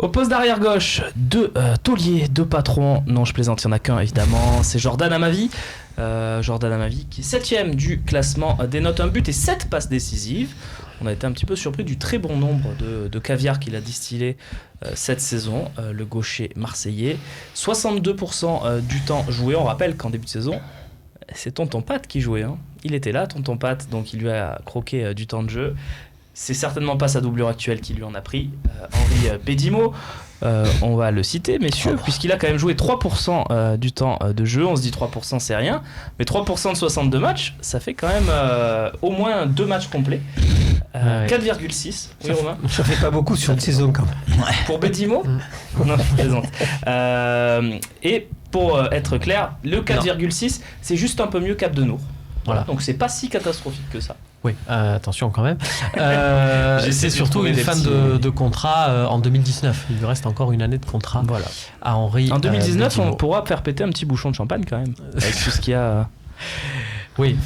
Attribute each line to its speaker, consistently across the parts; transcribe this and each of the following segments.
Speaker 1: Au poste d'arrière gauche, deux tauliers, deux patrons. Non, je plaisante, il n'y en a qu'un évidemment. C'est Jordan Amavi. Jordan Amavi qui est 7ème du classement des notes, un but et 7 passes décisives. On a été un petit peu surpris du très bon nombre de caviar qu'il a distillé cette saison, le gaucher marseillais. 62% du temps joué. On rappelle qu'en début de saison, c'est Tonton Pat qui jouait. Hein. Il était là, Tonton Pat, donc il lui a croqué du temps de jeu. C'est certainement pas sa doublure actuelle qui lui en a pris. Henri Bédimo, on va le citer, messieurs, puisqu'il a quand même joué 3% du temps de jeu. On se dit 3%, c'est rien. Mais 3% de 62 matchs, ça fait quand même au moins 2 matchs complets. 4,6. Oui, Romain ?
Speaker 2: Ça fait pas beaucoup sur une saison quand même.
Speaker 1: Pour Bédimo ? Non, je plaisante. Et pour être clair, le 4,6, c'est juste un peu mieux qu'Abdenour. Voilà. Donc c'est pas si catastrophique que ça.
Speaker 3: Oui, attention quand même. C'est surtout une fin de contrat en 2019. Il lui reste encore une année de contrat à Henri.
Speaker 1: En 2019, on pourra faire péter un petit bouchon de champagne quand même, avec tout ce qu'il y a.
Speaker 3: Oui,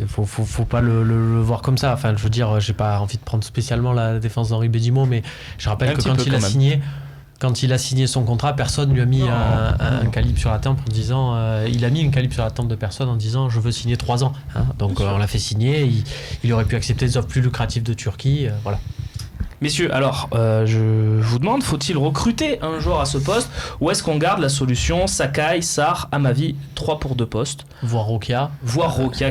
Speaker 3: il faut pas le voir comme ça. Enfin, je veux dire, j'ai pas envie de prendre spécialement la défense d'Henri Bédimo, mais je rappelle que quand il a signé son contrat, personne lui a mis un calibre sur la tempe en disant il a mis une calibre sur la tempe de personne en disant je veux signer 3 ans. Hein. Donc on l'a fait signer, il aurait pu accepter des offres plus lucratives de Turquie. Voilà.
Speaker 1: Messieurs, alors je vous demande, faut-il recruter un joueur à ce poste ou est-ce qu'on garde la solution Sakai, Sarr, Amavi, 3 pour 2 postes,
Speaker 3: voire Rokia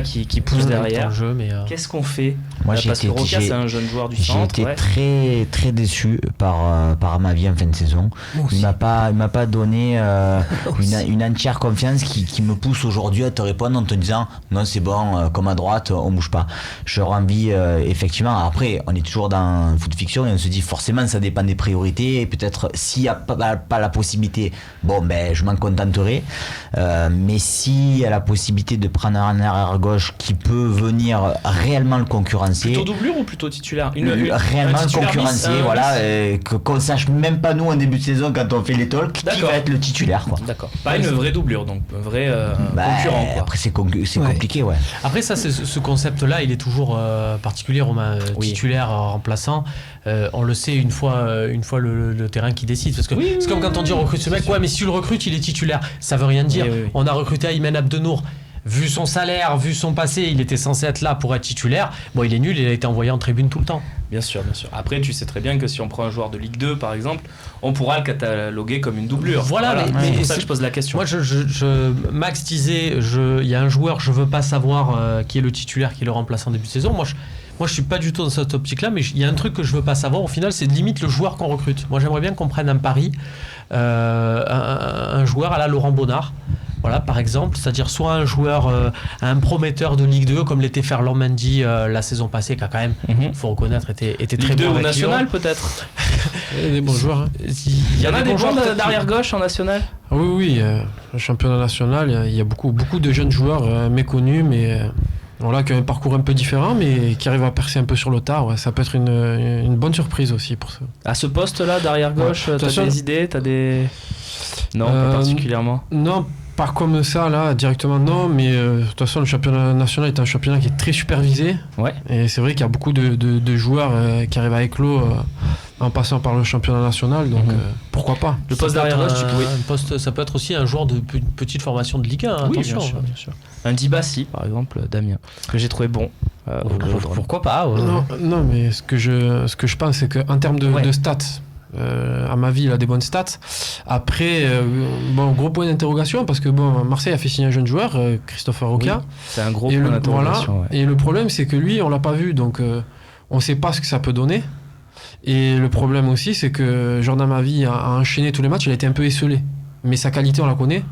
Speaker 1: qui pousse derrière.
Speaker 3: Jeu, mais
Speaker 1: Qu'est-ce qu'on fait
Speaker 4: parce
Speaker 1: que Rokia c'est un jeune joueur du centre.
Speaker 4: J'ai été très très déçu par Amavi en fin de saison. Il m'a pas donné une entière confiance qui me pousse aujourd'hui à te répondre en te disant non c'est bon, comme à droite on bouge pas. J'aurais envie effectivement, après on est toujours dans foot fiction et on se dit forcément ça dépend des priorités et peut-être s'il n'y a pas la possibilité, je m'en contenterai, mais s'il y a la possibilité de prendre un arrière gauche qui peut venir réellement le concurrencer,
Speaker 1: plutôt doublure ou plutôt titulaire,
Speaker 4: réellement le concurrencer, qu'on sache même pas nous en début de saison quand on fait les talks qui va être le titulaire quoi.
Speaker 1: D'accord, pas une vraie doublure, donc un vrai concurrent quoi.
Speaker 4: Après c'est compliqué
Speaker 3: Après ça ce concept là il est toujours particulier, Romain, titulaire remplaçant. On le sait une fois le terrain qui décide, parce que c'est comme quand on dit on recrute ce mec, mais si tu le recrutes il est titulaire, ça veut rien dire. Oui. On a recruté Aymen Abdenour, vu son salaire, vu son passé, il était censé être là pour être titulaire. Il est nul, il a été envoyé en tribune tout le temps.
Speaker 1: Bien sûr. Après, tu sais très bien que si on prend un joueur de Ligue 2, par exemple, on pourra le cataloguer comme une doublure. Voilà. Mais c'est pour ça que je pose la question.
Speaker 3: Moi, Max disait, il y a un joueur, je veux pas savoir qui est le titulaire, qui est le remplaçant début de saison. Moi, je suis pas du tout dans cette optique-là, mais il y a un truc que je veux pas savoir. Au final, c'est limite le joueur qu'on recrute. Moi, j'aimerais bien qu'on prenne un pari, un joueur à la Laurent Bonnard. Voilà, par exemple, c'est-à-dire soit un joueur, un prometteur de Ligue 2, comme l'était Ferland Mendy la saison passée, qui a quand même, faut reconnaître, était très bon.
Speaker 1: Ligue 2 ou national peut-être.
Speaker 2: Des bons joueurs.
Speaker 1: Il y en a des bons d'arrière gauche en national.
Speaker 2: Oui, le championnat national, il y a beaucoup de jeunes joueurs méconnus, mais qui ont un parcours un peu différent, mais qui arrivent à percer un peu sur le tard. Ça peut être une bonne surprise aussi pour ça.
Speaker 1: À ce poste-là, d'arrière gauche, t'as des idées, Non, pas particulièrement.
Speaker 2: Non. Pas comme ça, là, directement, non, mais de toute façon, le championnat national est un championnat qui est très supervisé. Ouais. Et c'est vrai qu'il y a beaucoup de joueurs qui arrivent à éclore en passant par le championnat national, donc pourquoi pas.
Speaker 3: Le poste d'arrière gauche, ça peut être aussi un joueur de petite formation de Ligue 1, attention.
Speaker 1: Bien sûr. Un Dibassi, par exemple, Damien, que j'ai trouvé bon.
Speaker 3: Pourquoi pas
Speaker 2: Non, mais ce que je pense, c'est qu'en termes de stats, à ma vie, il a des bonnes stats. Après, gros point d'interrogation parce que Marseille a fait signer un jeune joueur, Christopher Rokia.
Speaker 1: C'est un gros point d'interrogation.
Speaker 2: Et le problème, c'est que lui, on l'a pas vu, donc on ne sait pas ce que ça peut donner. Et le problème aussi, c'est que Jordan Amavi a enchaîné tous les matchs, il a été un peu esselé. Mais sa qualité, on la connaît.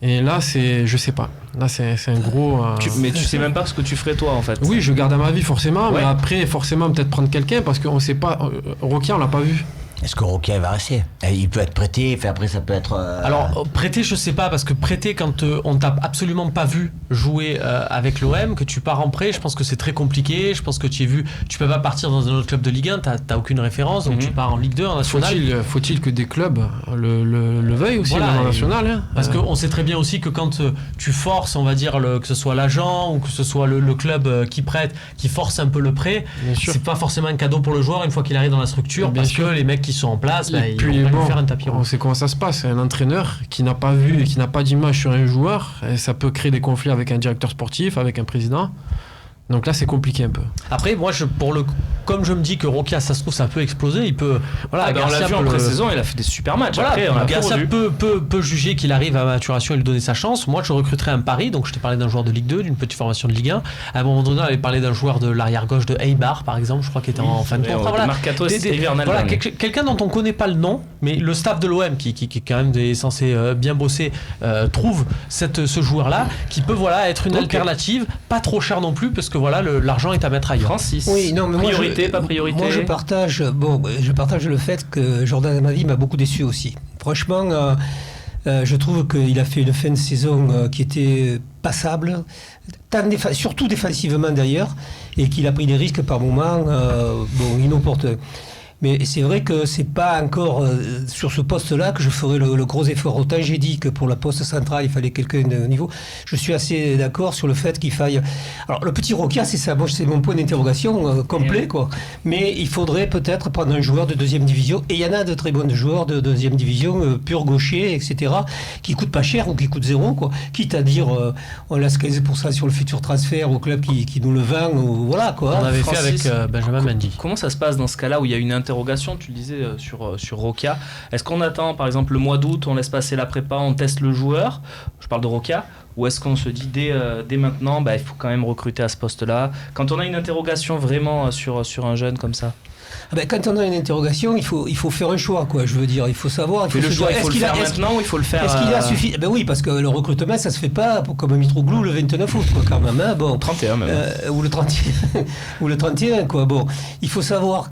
Speaker 2: Et là, je sais pas. Là, c'est un gros.
Speaker 1: Mais tu sais même pas ce que tu ferais toi, en fait.
Speaker 2: Oui, je garde Amavi forcément, mais après, forcément, peut-être prendre quelqu'un parce qu'on sait pas. Rokia, on l'a pas vu.
Speaker 4: Est-ce que Rokia va rester ? Il peut être prêté, après ça peut être...
Speaker 3: Alors, prêté, je sais pas, parce que prêté, quand on t'a absolument pas vu jouer avec l'OM, que tu pars en prêt, je pense que c'est très compliqué. Je pense que tu peux pas partir dans un autre club de Ligue 1, t'as aucune référence, donc tu pars en Ligue 2, en national.
Speaker 2: Faut-il que des clubs le veuillent aussi, en national, hein.
Speaker 3: Parce qu'on sait très bien aussi que quand tu forces, on va dire, que ce soit l'agent ou que ce soit le club qui prête, qui force un peu le prêt, c'est pas forcément un cadeau pour le joueur une fois qu'il arrive dans la structure, parce que les mecs qui sont en place,
Speaker 2: et puis,
Speaker 3: ils vont lui faire un tapis rouge.
Speaker 2: On sait comment ça se passe. Un entraîneur qui n'a pas vu et qui n'a pas d'image sur un joueur, et ça peut créer des conflits avec un directeur sportif, avec un président. Donc là, c'est compliqué un peu.
Speaker 3: Après, moi, comme je me dis que Roca, ça se trouve, ça peut exploser, il peut. Voilà,
Speaker 1: on l'a vu en pré-saison, il a fait des super matchs.
Speaker 3: Voilà,
Speaker 1: après,
Speaker 3: Garcia peut juger qu'il arrive à maturation et lui donner sa chance. Moi, je recruterais un pari. Donc, je t'ai parlé d'un joueur de Ligue 2, d'une petite formation de Ligue 1. À un moment donné, on avait parlé d'un joueur de l'arrière-gauche de Eibar, par exemple, je crois, qui était en fin de contrat. Voilà, quelqu'un dont on ne connaît pas le nom, mais le staff de l'OM, qui quand même est censé bien bosser, trouve ce joueur-là, qui peut être une alternative, pas trop cher non plus, parce que l'argent est à mettre ailleurs.
Speaker 1: Francis,
Speaker 5: oui, non, mais
Speaker 1: priorité, pas priorité.
Speaker 5: Moi, je partage le fait que Jordan Amavi m'a beaucoup déçu aussi. Franchement, je trouve qu'il a fait une fin de saison qui était passable, surtout défensivement d'ailleurs, et qu'il a pris des risques par moments inopportuns. Mais c'est vrai que c'est pas encore sur ce poste-là que je ferai le gros effort. Autant j'ai dit que pour la poste centrale, il fallait quelqu'un de niveau. Je suis assez d'accord sur le fait qu'il faille... Alors, le petit Roca, c'est ça. Moi, c'est mon point d'interrogation complet, quoi. Mais il faudrait peut-être prendre un joueur de deuxième division. Et il y en a de très bons joueurs de deuxième division, pur gaucher, etc., qui coûtent pas cher ou qui coûtent zéro, quoi. Quitte à dire, on laisse 15% sur le futur transfert au club qui nous le vend, ou voilà, quoi.
Speaker 3: On avait fait avec Benjamin Mendy.
Speaker 1: Comment ça se passe dans ce cas-là où il y a une interrogation, tu le disais sur Roca. Est-ce qu'on attend par exemple le mois d'août, on laisse passer la prépa, on teste le joueur, je parle de Roca, ou est-ce qu'on se dit dès maintenant, il faut quand même recruter à ce poste-là, quand on a une interrogation vraiment sur un jeune comme ça?
Speaker 5: Quand on a une interrogation, il faut faire un choix, quoi. Je veux dire, il faut savoir.
Speaker 1: Il faut le faire maintenant ou il faut le faire.
Speaker 5: Est-ce qu'il a suffi? Oui, parce que le recrutement, ça se fait pas comme Mitroglou le 29 août, quoi, quand même. Hein,
Speaker 1: 31 même.
Speaker 5: Ou le 31, ou le 31, quoi. Bon, il faut savoir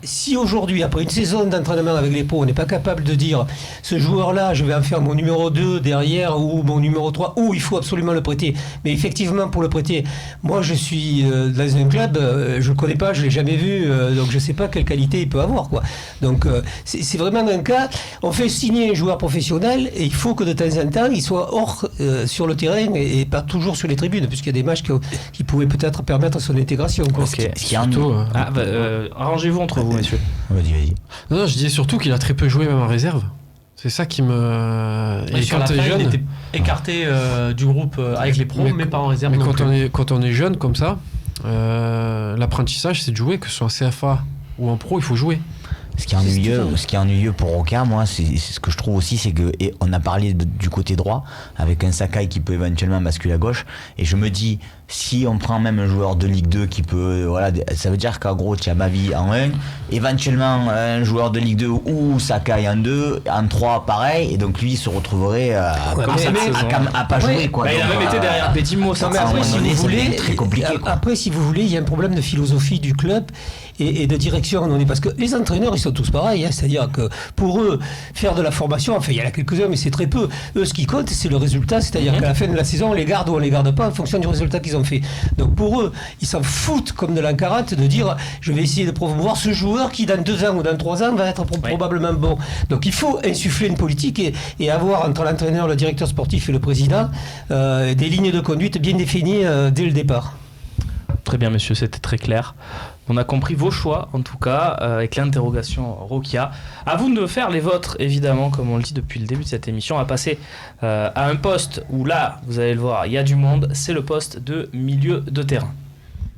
Speaker 5: si aujourd'hui, après une saison d'entraînement avec les pros, on n'est pas capable de dire ce joueur-là, je vais en faire mon numéro 2 derrière ou mon numéro 3, ou il faut absolument le prêter. Mais effectivement, pour le prêter, moi, je suis dans un club, je le connais pas, je l'ai jamais vu, donc je sais pas quelle qualité il peut avoir, quoi. Donc c'est vraiment un cas, on fait signer un joueur professionnel et il faut que de temps en temps il soit hors sur le terrain et pas toujours sur les tribunes, puisqu'il y a des matchs qui pouvaient peut-être permettre son intégration, quoi.
Speaker 1: Arrangez-vous entre vous, messieurs.
Speaker 4: Vas-y.
Speaker 2: Non, je disais surtout qu'il a très peu joué même en réserve. C'est ça qui me...
Speaker 3: Et quand tu es jeune, il était écarté du groupe avec les pros, mais pas en réserve.
Speaker 2: Mais quand on est jeune comme ça, l'apprentissage, c'est de jouer, que ce soit en CFA ou en pro, il faut jouer.
Speaker 4: Ce qui est ennuyeux pour Roca, moi, c'est ce que je trouve aussi, c'est que on a parlé du côté droit avec un Sakai qui peut éventuellement basculer à gauche, et je me dis, si on prend même un joueur de Ligue 2 qui peut, ça veut dire qu'en gros tu as Mavi en 1, éventuellement un joueur de Ligue 2 ou Sakai en 2, en 3 pareil, et donc lui il se retrouverait à pas jouer, quoi.
Speaker 1: Il a même été derrière Bedimo, ça
Speaker 5: très compliqué, quoi. Après, si vous voulez, il y a un problème de philosophie du club et de direction. Parce que les entraîneurs, ils sont tous pareils, hein, c'est-à-dire que pour eux, faire de la formation, enfin il y en a quelques-uns, mais c'est très peu. Eux, ce qui compte, c'est le résultat, c'est-à-dire qu'à la fin de la saison, on les garde ou on les garde pas en fonction du résultat qu'ils ont fait. Donc pour eux, ils s'en foutent comme de l'an 40 de dire je vais essayer de promouvoir ce joueur qui dans 2 ans ou dans 3 ans va être probablement bon. Donc il faut insuffler une politique et avoir entre l'entraîneur, le directeur sportif et le président des lignes de conduite bien définies dès le départ.
Speaker 1: Très bien, monsieur, c'était très clair. On a compris vos choix, en tout cas, avec l'interrogation Rokia. À vous de faire les vôtres, évidemment, comme on le dit depuis le début de cette émission. On va passer à un poste où là, vous allez le voir, il y a du monde. C'est le poste de milieu de terrain.